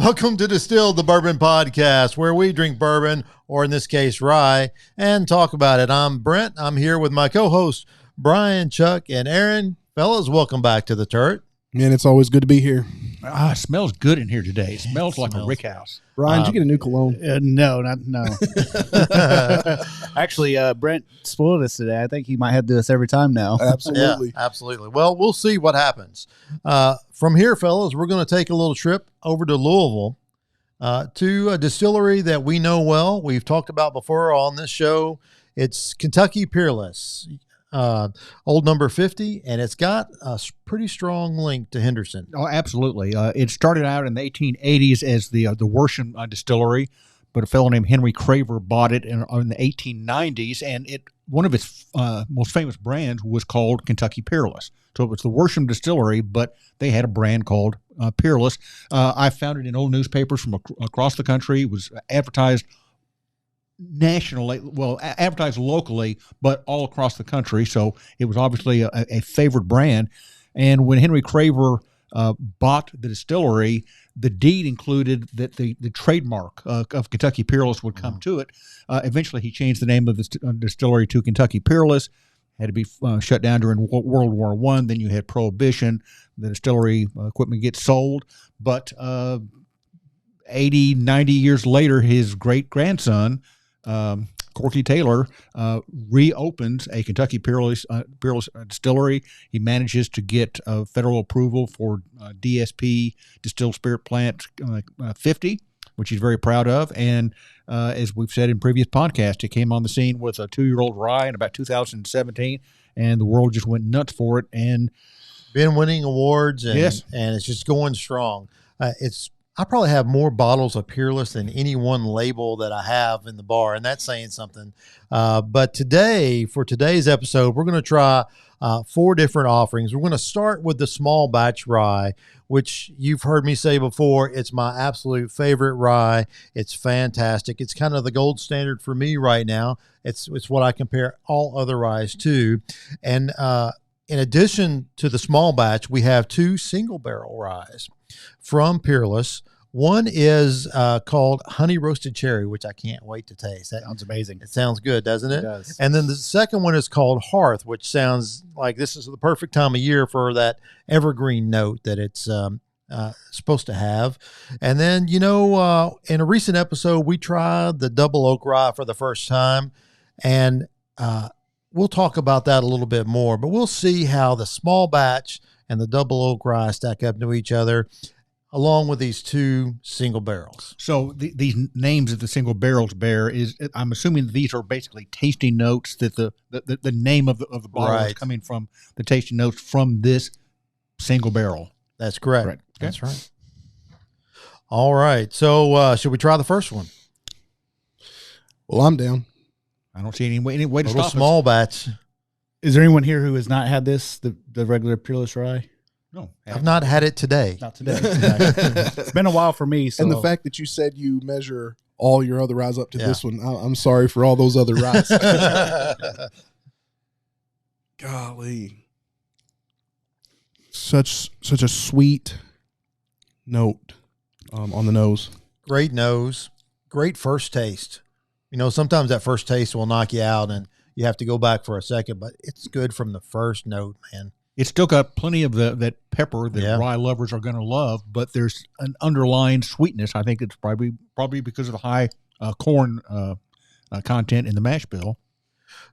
Welcome to Distilled, the Bourbon Podcast, where we drink bourbon, or in this case, rye, and talk about it. I'm Brent. I'm here with my co-hosts, Brian, Chuck, and Aaron. Fellas, welcome back to the Turret. Man, it's always good to be here. It smells good in here today. It smells like a rick house. Brian, did you get a new cologne? No. Actually, Brent spoiled us today. I think he might have to do this every time now. Absolutely. Yeah, absolutely. Well, we'll see what happens. From here, fellas, we're going to take a little trip over to Louisville to a distillery that we know well. We've talked about before on this show. It's Kentucky Peerless, old number 50, and it's got a pretty strong link to Henderson. Oh, absolutely. It started out in the 1880s as the Worsham distillery, but a fellow named Henry Craver bought it in the 1890s, and one of its most famous brands was called Kentucky Peerless. So it was the Worsham distillery, but they had a brand called Peerless. I found it in old newspapers from across the country. It was advertised nationally, advertised locally, but all across the country. So it was obviously a favored brand. And when Henry Craver bought the distillery, the deed included that the trademark of Kentucky Peerless would come to it. Eventually, he changed the name of the distillery to Kentucky Peerless. Had to be shut down during World War I. Then you had Prohibition. The distillery equipment gets sold. But 80, 90 years later, his great-grandson, Corky Taylor, reopens a Kentucky Peerless distillery. He manages to get federal approval for DSP, Distilled Spirit Plant 50, which he's very proud of. And as we've said in previous podcasts, he came on the scene with a 2-year-old rye in about 2017, and the world just went nuts for it. And been winning awards, and, yes, and it's just going strong. I probably have more bottles of Peerless than any one label that I have in the bar, and that's saying something. But today, for today's episode, we're going to try 4 different offerings. We're going to start with the small batch rye, which you've heard me say before. It's my absolute favorite rye. It's fantastic. It's kind of the gold standard for me right now. It's what I compare all other ryes to. And in addition to the small batch, we have 2 single barrel ryes from Peerless. One is called Honey Roasted Cherry, which I can't wait to taste. That Sounds amazing. It sounds good, doesn't it? It does. And then the second one is called Hearth, which sounds like this is the perfect time of year for that evergreen note that it's supposed to have. And then, in a recent episode, we tried the Double Oaked Rye for the first time, and we'll talk about that a little bit more, but we'll see how the small batch and the Double Oaked Rye stack up to each other, along with these 2 single barrels. so these names that the single barrels bear I'm assuming these are basically tasting notes, that the name of the bottle is coming from the tasting notes from this single barrel. That's correct. Right. Okay. That's right. All right. So should we try the first one? Well, I'm down. I don't see any way to Little stop small batch. Is there anyone here who has not had this, the regular Peerless Rye? No, I've not had it today. Not today. It's been a while for me. So. And the fact that you said you measure all your other ryes up to this one, I'm sorry for all those other ryes. Golly. Such a sweet note on the nose. Great nose. Great first taste. Sometimes that first taste will knock you out and you have to go back for a second, but it's good from the first note, man. It's still got plenty of that pepper that rye lovers are going to love, but there's an underlying sweetness. I think it's probably because of the high corn content in the mash bill.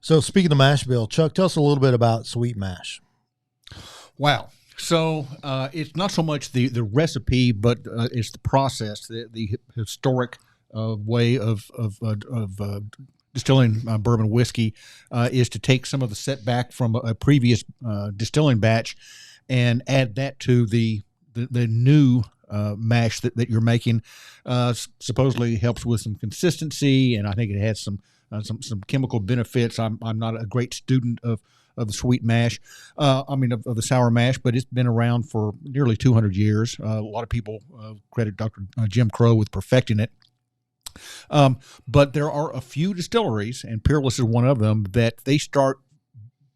So speaking of mash bill, Chuck, tell us a little bit about sweet mash. Wow. So it's not so much the recipe, but it's the process, the historic way of distilling bourbon whiskey is to take some of the setback from a previous distilling batch and add that to the new mash that you're making. Supposedly helps with some consistency, and I think it has some chemical benefits. I'm not a great student of the sweet mash, of the sour mash, but it's been around for nearly 200 years. A lot of people credit Dr. Jim Crow with perfecting it. But there are a few distilleries, and Peerless is one of them, that they start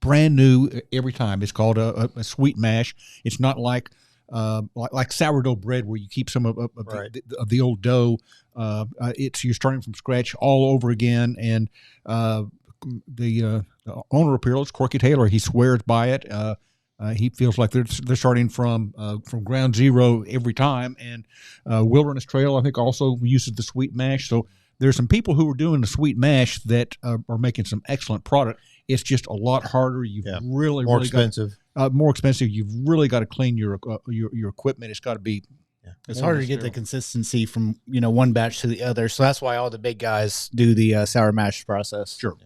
brand new every time. It's called a sweet mash. It's not like like sourdough bread, where you keep some of Right. the old dough. You're starting from scratch all over again, and the owner of Peerless, Corky Taylor, he swears by it. He feels like they're starting from ground zero every time. And Wilderness Trail, I think, also uses the sweet mash. So there's some people who are doing the sweet mash that are making some excellent product. It's just a lot harder. You've really more expensive. More expensive. You've really got to clean your equipment. It's got to be. Yeah. It's harder to get the consistency from one batch to the other. So that's why all the big guys do the sour mash process. Sure.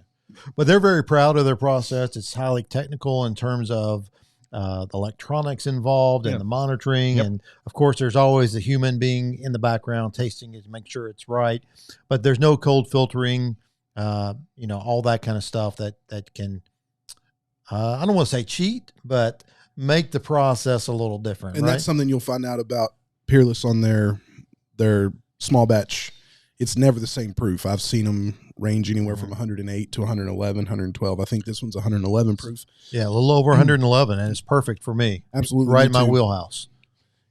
But they're very proud of their process. It's highly technical in terms of the electronics involved and the monitoring. Yep. And of course, there's always the human being in the background tasting it to make sure it's right. But there's no cold filtering, all that kind of stuff that can, I don't want to say cheat, but make the process a little different. And right? that's something you'll find out about Peerless on their small batch. It's never the same proof. I've seen them range anywhere from 108 to 111, 112. I think this one's 111 proof. Yeah, a little over 111, and it's perfect for me. Absolutely. Right in my wheelhouse.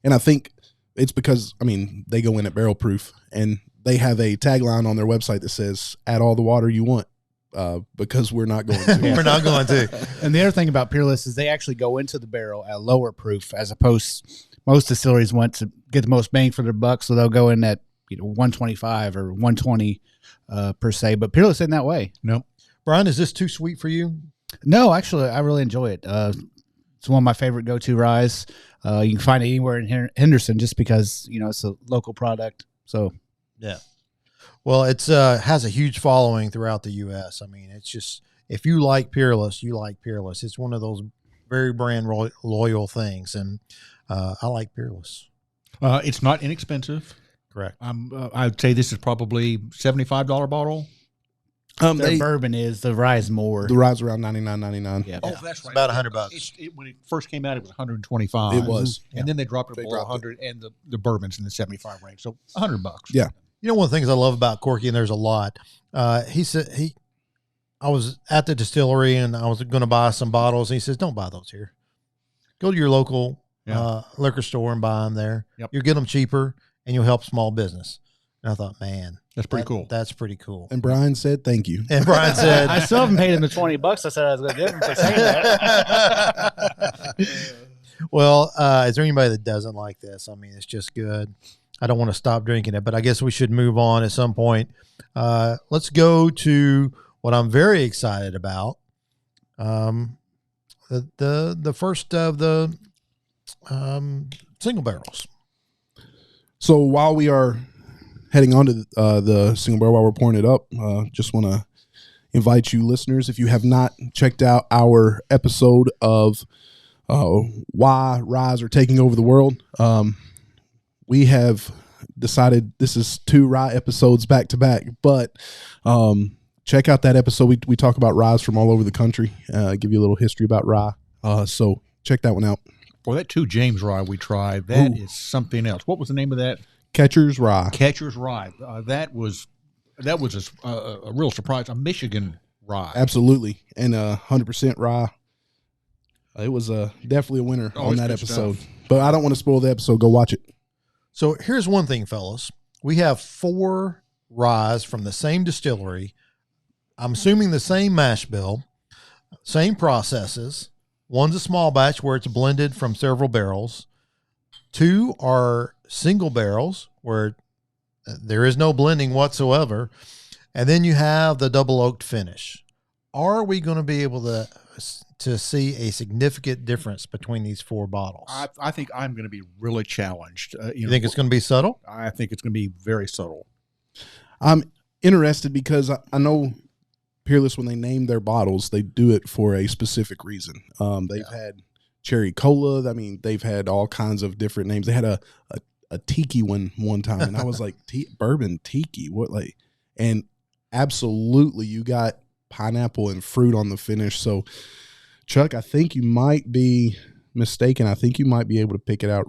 And I think it's because, they go in at barrel proof, and they have a tagline on their website that says, add all the water you want, because we're not going to. We're not going to. And the other thing about Peerless is they actually go into the barrel at lower proof, as opposed most distilleries want to get the most bang for their buck, so they'll go in at 125 or 120 per se. But Peerless isn't that way. No. Brian, is this too sweet for you? No, actually, I really enjoy it. It's one of my favorite go-to ryes. You can find it anywhere in Henderson just because, it's a local product. So, yeah. Well, it's has a huge following throughout the U.S. It's just, if you like Peerless, you like Peerless. It's one of those very brand loyal things. And I like Peerless. It's not inexpensive. Correct. I'd say this is probably $75 bottle. Their bourbon is, the rye is more. The rye's around $99.99. Yeah. Oh, that's right. About $100. When it first came out, it was $125. It was. And then they dropped it below 100, and the bourbon's in the 75 range. So $100. Yeah. One of the things I love about Corky, and there's a lot, he said I was at the distillery and I was going to buy some bottles. And he says, don't buy those here. Go to your local liquor store and buy them there. Yep. You'll get them cheaper and you'll help small business. And I thought, man, that's pretty cool. That's pretty cool. And Brian said, thank you. And Brian said, I still haven't paid him the $20. I said I was going to give him for saying that. Well, is there anybody that doesn't like this? It's just good. I don't want to stop drinking it, but I guess we should move on at some point. Let's go to what I'm very excited about. The first of the single barrels. So while we are heading on to the single barrel, while we're pouring it up, just want to invite you listeners, if you have not checked out our episode of why Ryes are taking over the world, we have decided this is 2 rye episodes back to back, but check out that episode. We talk about ryes from all over the country, give you a little history about rye. So check that one out. Boy, that 2 James rye we tried, that is something else. What was the name of that? Catcher's Rye. Catcher's Rye. That was a real surprise. A Michigan rye. Absolutely. And 100% rye. It was definitely a winner on that episode. Stuff. But I don't want to spoil the episode. Go watch it. So here's one thing, fellas. We have 4 ryes from the same distillery. I'm assuming the same mash bill, same processes. One's a small batch where it's blended from several barrels. 2 are single barrels where there is no blending whatsoever. And then you have the double oaked finish. Are we going to be able to see a significant difference between these 4 bottles? I think I'm going to be really challenged. You think it's going to be subtle? I think it's going to be very subtle. I'm interested because I know Peerless, when they name their bottles, they do it for a specific reason. They've had cherry cola. They've had all kinds of different names. They had a tiki one time, and I was like, bourbon tiki, what like? And absolutely, you got pineapple and fruit on the finish. So, Chuck, I think you might be mistaken. I think you might be able to pick it out.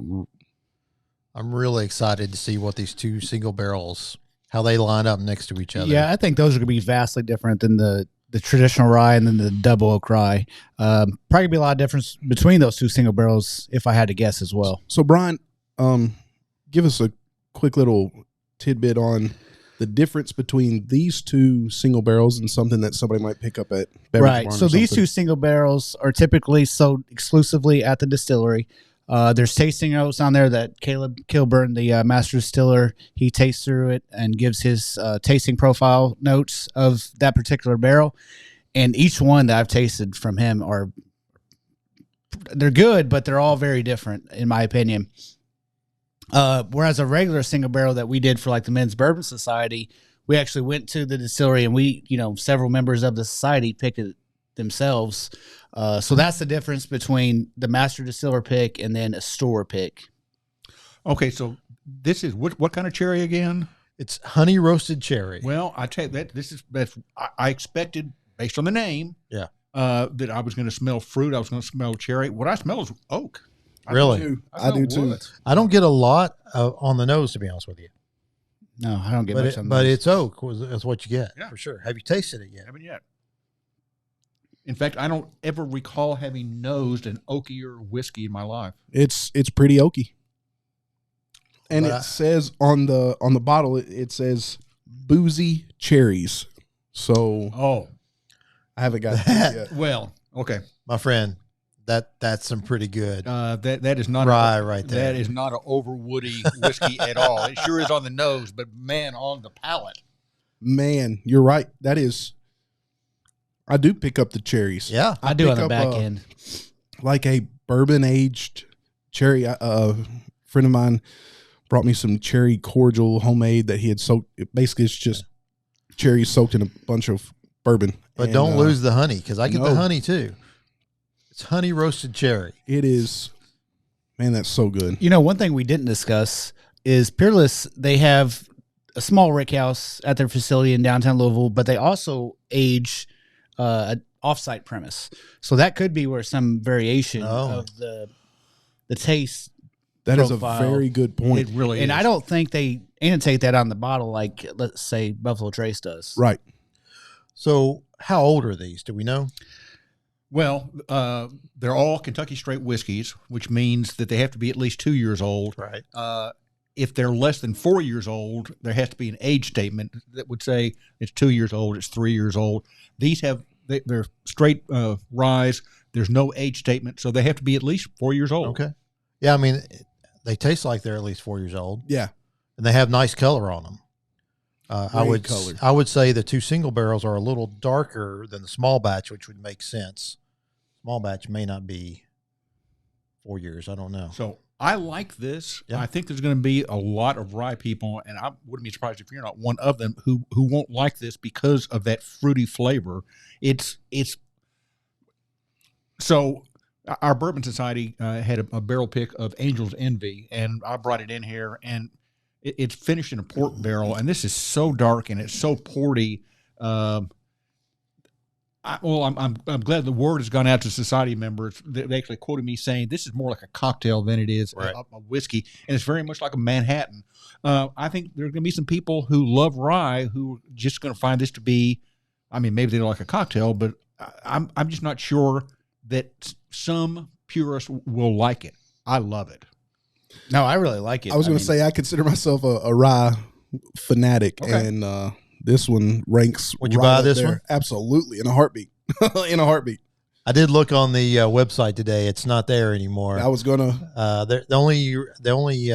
I'm really excited to see what these 2 single barrels, how they line up next to each other. Yeah, I think those are going to be vastly different than the the traditional rye and then the double oak rye. Probably be a lot of difference between those two single barrels if I had to guess as well. So Brian, give us a quick little tidbit on the difference between these two single barrels and something that somebody might pick up at Beverage Right. Barn So or these something. two single barrels are typically sold exclusively at the distillery. There's tasting notes on there that Caleb Kilburn, the master distiller, he tastes through it and gives his tasting profile notes of that particular barrel. And each one that I've tasted from him they're good, but they're all very different in my opinion. Whereas a regular single barrel that we did for like the Men's Bourbon Society, we actually went to the distillery and several members of the society picked it themselves. So that's the difference between the master distiller pick and then a store pick. Okay, so this is what kind of cherry again? It's honey roasted cherry. Well, I tell you that's I expected based on the name. Yeah. That I was going to smell fruit. I was going to smell cherry. What I smell is oak. Really? I do too. I don't get a lot on the nose, to be honest with you. No, I don't get But much on but those. it's oak. That's what you get Yeah. for sure. Have you tasted it yet? Haven't yet. In fact, I don't ever recall having nosed an oakier whiskey in my life. It's pretty oaky. And But it says on the bottle, it says boozy cherries. So Oh, I haven't got That- that yet. well, okay. My friend, that's some pretty good That is not rye right there. That is not an overwoody whiskey at all. It sure is on the nose, but man, on the palate. Man, you're right. That is, I do pick up the cherries. Yeah. I do on pick the up, back end. Like a bourbon aged cherry. A friend of mine brought me some cherry cordial homemade that he had soaked. Basically, it's just cherries soaked in a bunch of bourbon. But And, don't lose the honey, because I get the no. honey too. It's honey roasted cherry. It is, man, that's so good. One thing we didn't discuss is Peerless. They have a small rick house at their facility in downtown Louisville, but they also age an offsite premise. So that could be where some variation Oh. of the taste. That is a profile. very good point. It really And is. I don't think they annotate that on the bottle like, let's say, Buffalo Trace does. Right. So how old are these? Do we know? Well, they're all Kentucky straight whiskeys, which means that they have to be at least 2 years old. Right. If they're less than 4 years old, there has to be an age statement that would say it's 2 years old, it's 3 years old. These they're straight ryes. There's no age statement, so they have to be at least 4 years old. Okay. Yeah, I mean, they taste like they're at least 4 years old, Yeah. and they have nice color on them. Great color. I would say the two single barrels are a little darker than the small batch, which would make sense. Small batch may not be 4 years. I don't know. So I like this. Yeah. I think there's going to be a lot of rye people, and I wouldn't be surprised if you're not one of them who won't like this because of that fruity flavor. It's so our Bourbon Society had a barrel pick of Angel's Envy, and I brought it in here, and it's finished in a port barrel, and this is so dark and it's so porty. I'm glad the word has gone out to society members. They actually quoted me saying this is more like a cocktail than it is Right. a whiskey, and it's very much like a Manhattan. I think there are going to be some people who love rye who are just going to find this to be, I mean, maybe they don't like a cocktail, but I'm just not sure that some purists will like it. I love it. No, I really like it. I was going to say I consider myself a rye fanatic, Okay. and this one ranks. Would you right buy up this there. one? Absolutely, in a heartbeat. In a heartbeat. I did look on the website today. It's not there anymore. I was gonna. The only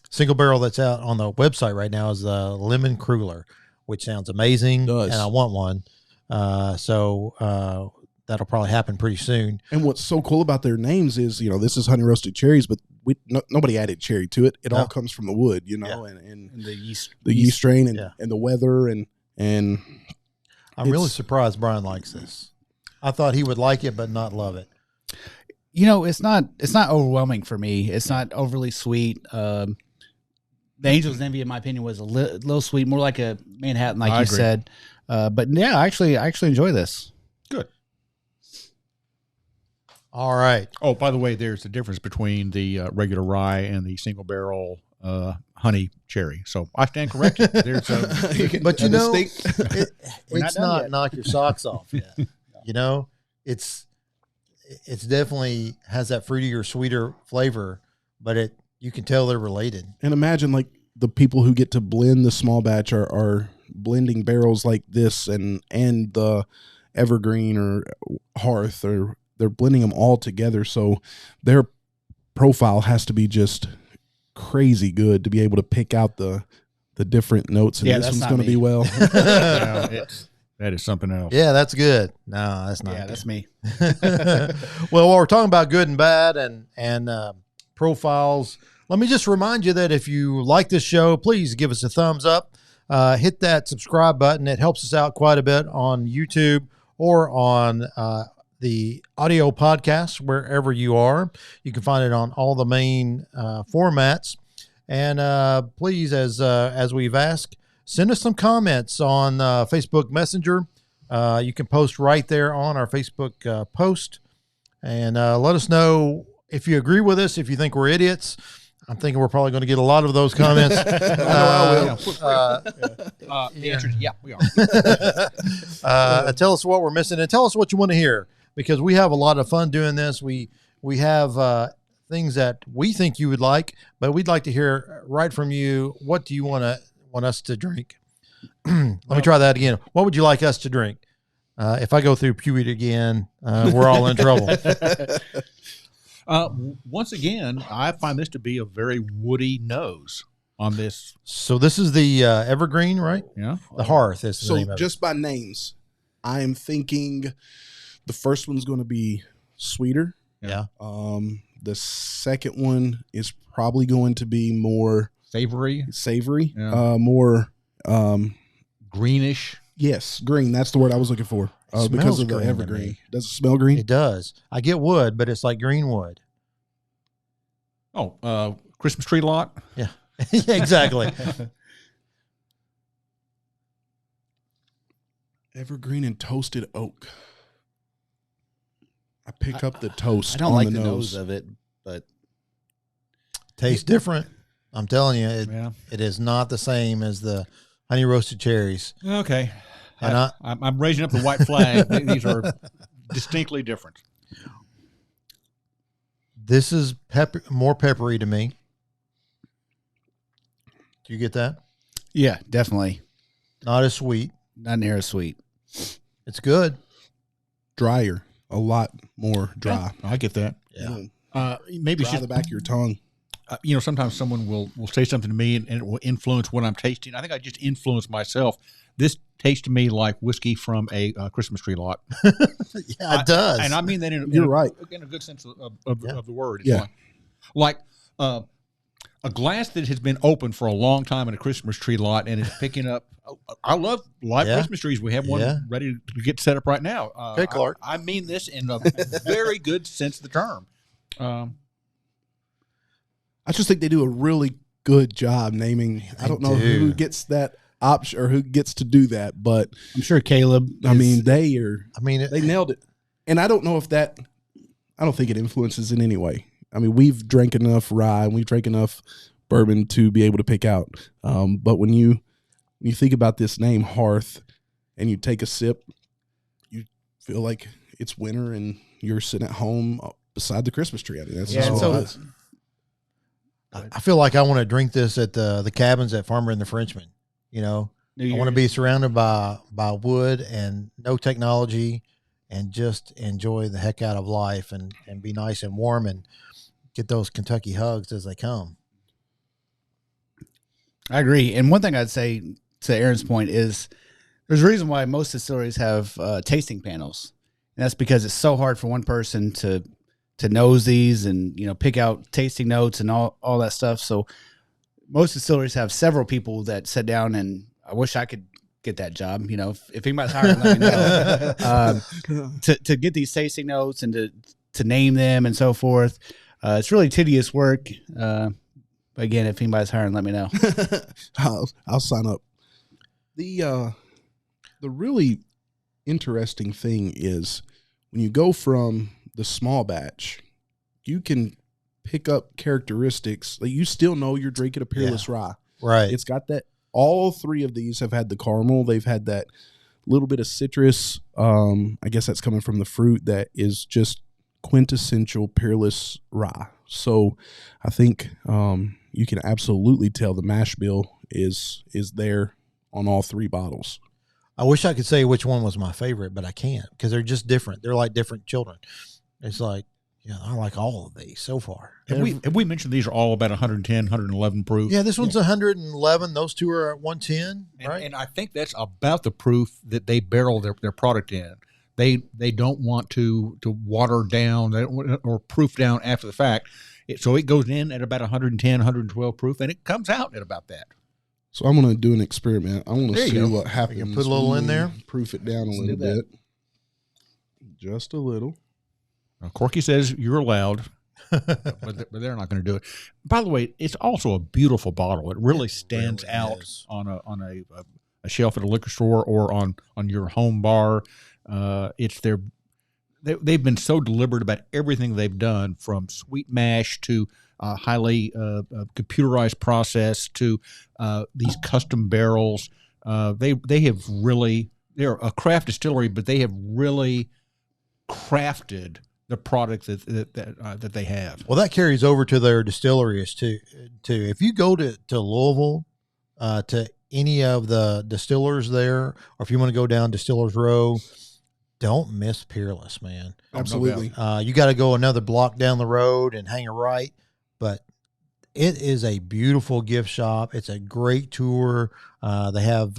single barrel that's out on the website right now is the Lemon Cruller, which sounds amazing, Does. and I want one. So that'll probably happen pretty soon. And what's so cool about their names is, this is honey roasted cherries, but nobody added cherry to it. It No. all comes from the wood, Yeah. and And the yeast. the yeast strain and, Yeah. and the weather and I'm really It's- surprised Brian likes this. I thought he would like it, but not love it. It's not overwhelming for me. It's not overly sweet. The Angel's Envy, in my opinion, was a little sweet, more like a Manhattan, like I you agree. said. But yeah, I actually enjoy this. Good. All right. Oh, by the way, there's a difference between the regular rye and the single barrel honey cherry. So I stand corrected. There's But you know, We're not it's done not yet. knock your socks off yet. You know, it's definitely has that fruitier, sweeter flavor, but you can tell they're related. And imagine like the people who get to blend the small batch are blending barrels like this and the evergreen or hearth, or they're blending them all together. So their profile has to be just crazy good to be able to pick out the different notes. And Yeah, this that's one's not going to me. be well. that is something else. Yeah, that's good. No, that's not. Yeah, good. that's me. Well, while we're talking about good and bad and profiles, let me just remind you that if you like this show, please give us a thumbs up. Hit that subscribe button. It helps us out quite a bit on YouTube or on the audio podcast, wherever you are. You can find it on all the main formats. And please, as we've asked, send us some comments on Facebook Messenger. You can post right there on our Facebook post, and let us know if you agree with us, if you think we're idiots. I'm thinking we're probably going to get a lot of those comments. The answer is yeah, we are. Tell us what we're missing, and tell us what you want to hear, because we have a lot of fun doing this. We have things that we think you would like, but we'd like to hear right from you. What do you want us to drink? Let me try that again. What would you like us to drink? If I go through Pewit again, we're all in trouble. Once again, I find this to be a very woody nose on this. So this is the evergreen, right? Yeah. The hearth is the So name of just by names, I am thinking the first one's going to be sweeter. it. Yeah. The second one is probably going to be more Savory, savory, Yeah. more greenish. yes, green. That's the word I was looking for. It Because smells of the green to evergreen. me. Does it smell green? It does. I get wood, but it's like green wood. Oh, Christmas tree lot. Yeah, exactly. Evergreen and toasted oak. I pick up the toast. I don't on like the the nose. nose of it, but Tastes different. I'm telling you, Yeah. it is not the same as the honey roasted cherries. Okay. And I'm raising up the white flag. These are distinctly different. This is more peppery to me. Do you get that? yeah, definitely Not as sweet. not near as sweet. It's good. Drier. A lot more dry. I get that. Yeah. Maybe it's Dry just the back of your tongue. Sometimes someone will say something to me and it will influence what I'm tasting. I think I just influence myself. This tastes to me like whiskey from a Christmas tree lot. Yeah, it does. And I mean that You're right. in a good sense of the word. It's Yeah. like a glass that has been open for a long time in a Christmas tree lot and is picking up. I love live Yeah. Christmas trees. We have one Yeah. ready to get set up right now. Okay, Clark. I mean this in a very good sense of the term. I just think they do a really good job naming. I don't know do. who gets that option or who gets to do that, but I'm sure Caleb. I mean, they nailed it. And I don't know if that, I don't think it influences in any way. I mean, we've drank enough rye and we've drank enough bourbon to be able to pick out. But when you think about this name, Hearth, and you take a sip, you feel like it's winter and you're sitting at home beside the Christmas tree. I mean, that's Yeah, just and what so it is. I feel like I want to drink this at the cabins at Farmer and the Frenchman. You know, I want to be surrounded by wood and no technology, and just enjoy the heck out of life and be nice and warm and get those Kentucky hugs as they come. I agree. And one thing I'd say to Aaron's point is there's a reason why most distilleries have tasting panels. And that's because it's so hard for one person to nose these and, pick out tasting notes and all that stuff. So most distilleries have several people that sit down, and I wish I could get that job. If anybody's hiring, let me know. To get these tasting notes and to name them and so forth. It's really tedious work. Again, if anybody's hiring, let me know. I'll sign up. The really interesting thing is when you go from the small batch, you can pickup characteristics. Like, you still know you're drinking a Peerless Rye. Right. It's got that. All three of these have had the caramel. They've had that little bit of citrus. I guess that's coming from the fruit that is just quintessential Peerless Rye. So I think you can absolutely tell the mash bill is there on all three bottles. I wish I could say which one was my favorite, but I can't because they're just different. They're like different children. It's like, I like all of these so far. Have we mentioned these are all about 110, 111 proof? Yeah, this one's 111. Those two are at 110, right? And I think that's about the proof that they barrel their product in. They don't want to water down or proof down after the fact. So it goes in at about 110, 112 proof, and it comes out at about that. So I'm going to do an experiment. I want to see what happens. You can put a little in there. Proof it down a little bit. Just a little. Now, Corky says you're allowed, but they're not going to do it. By the way, it's also a beautiful bottle. It really stands out on a shelf at a liquor store or on your home bar. They've been so deliberate about everything they've done, from sweet mash to highly computerized process to these custom barrels. They have really, they're a craft distillery, but they have really crafted the product that they have. Well, that carries over to their distilleries too. If you go to Louisville, to any of the distillers there, or if you want to go down Distillers Row, don't miss Peerless, man. Absolutely. You got to go another block down the road and hang a right, but it is a beautiful gift shop. It's a great tour. They have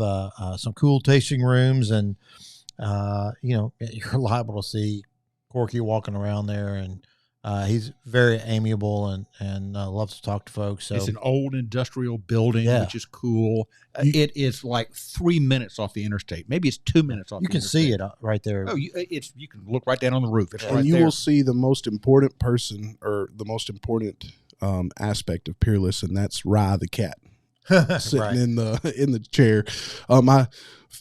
some cool tasting rooms, and you're liable to see Corky walking around there, and he's very amiable and loves to talk to folks. So it's an old industrial building, which is cool. It is like 3 minutes off the interstate. Maybe it's 2 minutes off. You can see it right there. Oh, you can look right down on the roof. It's and right you there. will see the most important person, or the most important aspect of Peerless, and that's Rye the cat sitting in the chair. My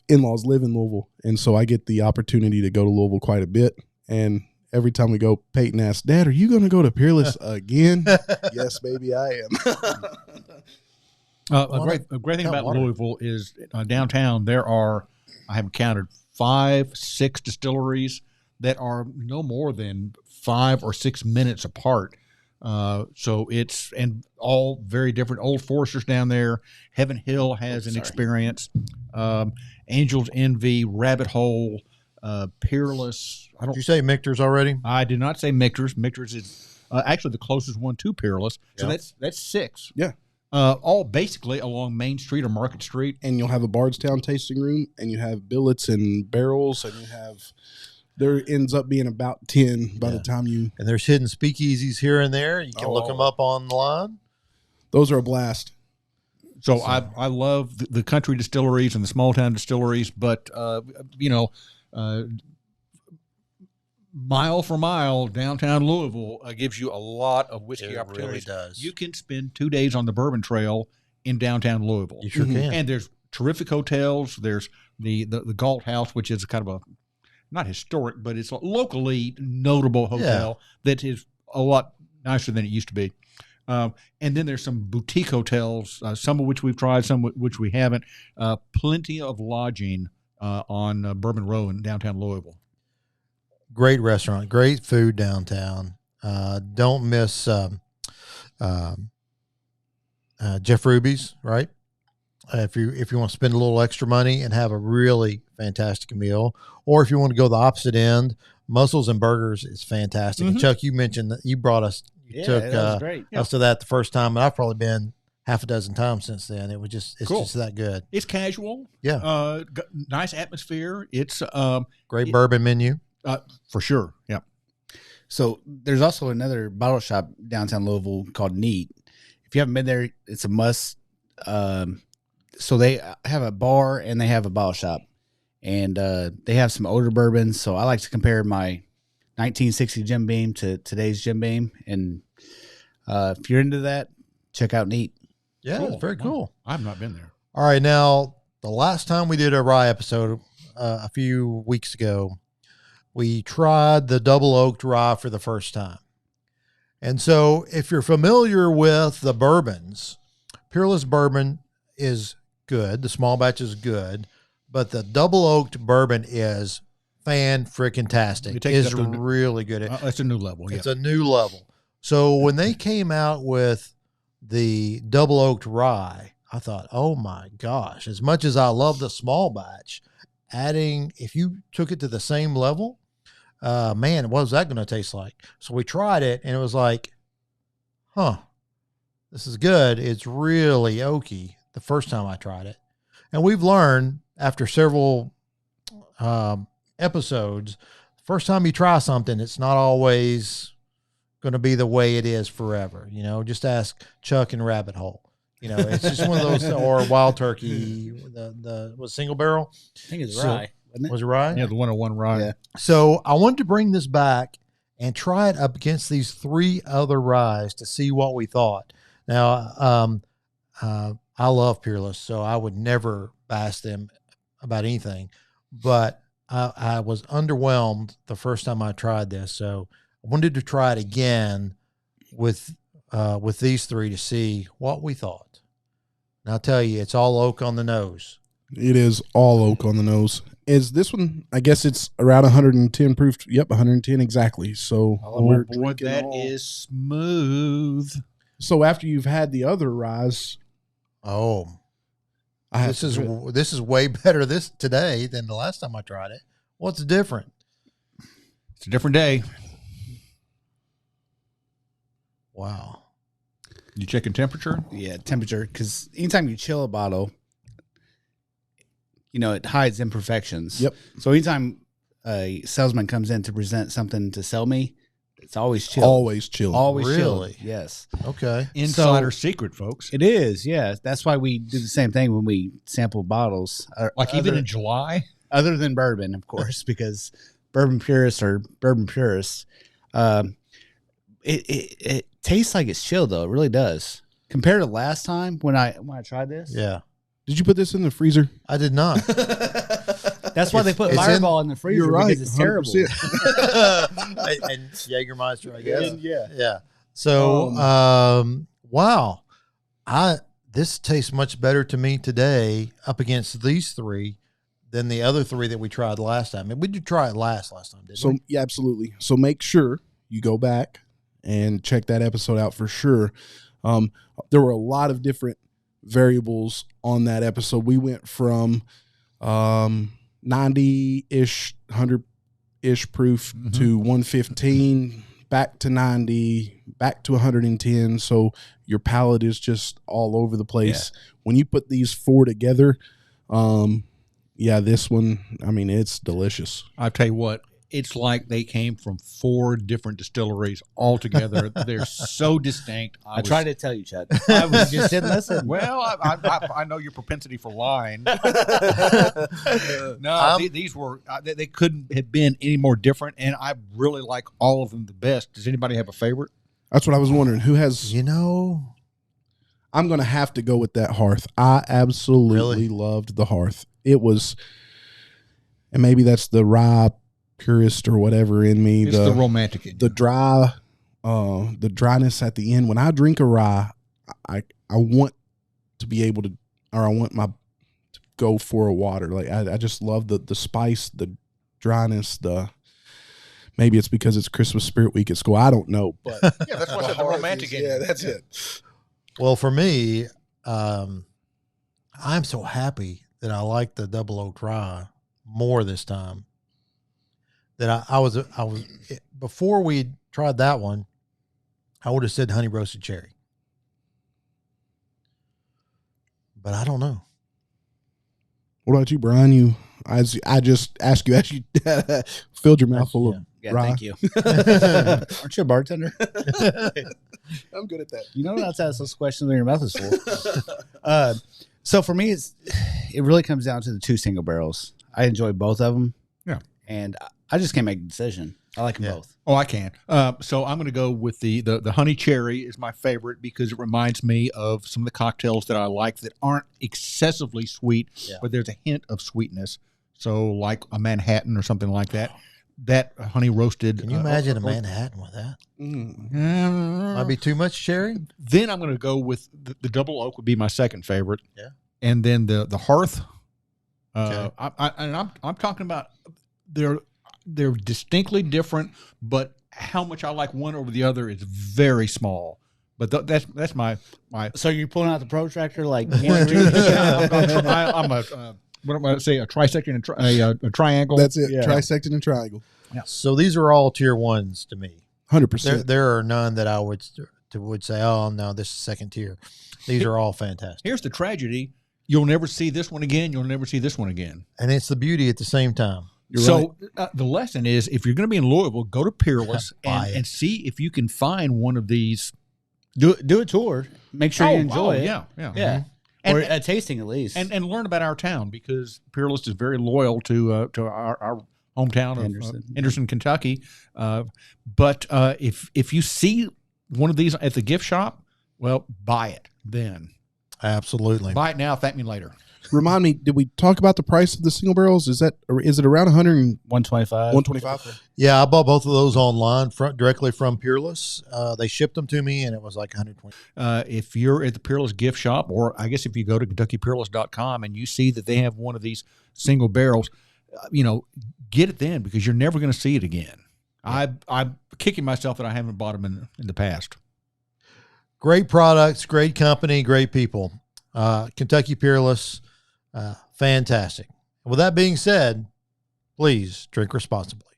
in-laws live in Louisville, and so I get the opportunity to go to Louisville quite a bit. And every time we go, Peyton asks, "Dad, are you going to go to Peerless again?" Yes, baby, I am. A great thing about Louisville is downtown there are, I haven't counted, 5, 6 distilleries that are no more than 5 or 6 minutes apart. So it's, and all very different. Old Foresters down there. Heaven Hill has an experience. Angel's Envy, Rabbit Hole, Peerless. Did you say Michter's already? I did not say Michter's. Michter's is actually the closest one to Peerless. So that's 6. Yeah. All basically along Main Street or Market Street. And you'll have a Bardstown tasting room, and you have billets and barrels, and you have, there ends up being about 10 by the time you. And there's hidden speakeasies here and there. You can look them up online. Those are a blast. So I love the country distilleries and the small town distilleries, but mile for mile, downtown Louisville gives you a lot of whiskey opportunities. Really does. You can spend 2 days on the Bourbon Trail in downtown Louisville. You sure can. And there's terrific hotels. There's the Galt House, which is kind of a, not historic, but it's a locally notable hotel that is a lot nicer than it used to be. And then there's some boutique hotels, some of which we've tried, some which we haven't. Plenty of lodging on Bourbon Row in downtown Louisville. Great restaurant, great food downtown. Don't miss Jeff Ruby's, right? If you want to spend a little extra money and have a really fantastic meal, or if you want to go the opposite end, Mussels and Burgers is fantastic. And Chuck, you mentioned that you brought us, took us to that the first time, and I've probably been half a dozen times since then. It was just, it's just that good. It's casual. Yeah. Nice atmosphere. It's great bourbon menu. For sure. Yeah. So there's also another bottle shop downtown Louisville called Neat. If you haven't been there, it's a must. So they have a bar and they have a bottle shop, and they have some older bourbons. So I like to compare my 1960 Jim Beam to today's Jim Beam. And if you're into that, check out Neat. Yeah, Cool. it's very cool. I've not been there. All right. Now, the last time we did a rye episode a few weeks ago, we tried the Double Oaked Rye for the first time. And so if you're familiar with the bourbons, Peerless Bourbon is good. The small batch is good, but the double oaked bourbon is fan-frickin-tastic. It's really good. It's a new level. It's a new level. So when they came out with the Double Oaked Rye, I thought, oh my gosh, as much as I love the small batch, if you took it to the same level, man, what was that going to taste like? So we tried it, and it was like, this is good. It's really oaky the first time I tried it. And we've learned after several episodes, first time you try something, it's not always going to be the way it is forever. You know, just ask Chuck and Rabbit Hole. You know, it's just one of those, or Wild Turkey, was single barrel. I think it's Rye. Wasn't it? Was it Rye? Yeah, the 101 Rye. Yeah. So I wanted to bring this back and try it up against these 3 other ryes to see what we thought. Now, I love Peerless, so I would never bash them about anything, but I was underwhelmed the first time I tried this. So I wanted to try it again with these 3 to see what we thought. And I'll tell you, it's all oak on the nose. It is all oak on the nose. Is this one, I guess it's around 110 proof. Yep, 110 exactly. So Oh, boy, that is smooth. So after you've had the other Ryes, This is way better today than the last time I tried it. What's different? It's a different day. Wow. You checking temperature? Yeah, temperature. Because anytime you chill a bottle, you know, it hides imperfections. Yep. So anytime a salesman comes in to present something to sell me, it's always chill. always chill. Always Really? chill. Yes. Okay. Insider secret, folks. It is, yeah. That's why we do the same thing when we sample bottles. Like even in July? Other than bourbon, of course, because bourbon purists are bourbon purists. It tastes like it's chilled, though. It really does. Compared to last time when I tried this. Yeah. Did you put this in the freezer? I did not. That's why they put it's Fireball in the freezer. You're right. Because it's terrible. 100%. And Jägermeister, I guess. Yeah. So, wow. This tastes much better to me today up against these 3 than the other 3 that we tried last time. And we did try it last time, didn't we? Yeah, absolutely. So make sure you go back and check that episode out for sure. There were a lot of different variables on that episode. We went from 90-ish, 100-ish proof to 115, back to 90, back to 110. So your palate is just all over the place. Yeah. When you put these 4 together, this one, I mean, it's delicious. I'll tell you what, it's like they came from 4 different distilleries all together. They're so distinct. I tried to tell you, Chad. I was just didn't listen. Well, I know your propensity for lying. These were they couldn't have been any more different, and I really like all of them the best. Does anybody have a favorite? That's what I was wondering. Who has? I'm going to have to go with that Hearth. I absolutely loved the Hearth. It was, and maybe that's the rye purist or whatever in me. It's the romantic in you. The dryness at the end. When I drink a rye, I want to be able to, or I want to go for a water. Like I just love the spice, the dryness, maybe it's because it's Christmas Spirit Week at school. I don't know, but yeah, that's what's the romantic in you. Yeah, that's it. Well, for me, I'm so happy that I like the Double Oaked Rye more this time. That I was before we tried that one, I would have said honey roasted cherry, but I don't know. What about you, Brian? I just asked you as you filled your mouth full of rye. Thank you. Aren't you a bartender? I'm good at that. You know not to ask those questions when your mouth is full. So for me, it really comes down to the 2 single barrels. I enjoy both of them. Yeah, and I just can't make a decision. I like them both. Oh, I can. So I'm going to go with the honey cherry is my favorite because it reminds me of some of the cocktails that I like that aren't excessively sweet, but there's a hint of sweetness. So like a Manhattan or something like that. that honey roasted. Can you imagine a Manhattan with that? Mm. Might be too much sherry. Then I'm going to go with the double oak would be my second favorite. Yeah. And then the hearth. Okay. I'm talking about they're distinctly different, but how much I like one over the other is very small. But that's my. So you're pulling out the protractor like one, I'm a what am I say? A trisecting and a triangle. That's it. Yeah. Trisecting and triangle. So these are all tier ones to me. 100%. There are none that I would say, oh no, this is second tier. These are all fantastic. Here's the tragedy: you'll never see this one again. You'll never see this one again. And it's the beauty at the same time. So the lesson is, if you're going to be in Louisville, go to Peerless and see if you can find one of these. do a tour. Make sure you enjoy it. Yeah. Yeah. And, Or a tasting at least. and learn about our town, because Peerless is very loyal to our hometown of Henderson, Kentucky. But if you see one of these at the gift shop, well, buy it then. Absolutely. Buy it now, thank me later. Remind me, did we talk about the price of the single barrels? Is it around 125. 125? Yeah, I bought both of those online directly from Peerless. They shipped them to me, and it was like 120. If you're at the Peerless gift shop, or I guess if you go to KentuckyPeerless.com and you see that they have one of these single barrels, get it then, because you're never going to see it again. I'm kicking myself that I haven't bought them in the past. Great products, great company, great people. Kentucky Peerless, fantastic. With that being said, please drink responsibly.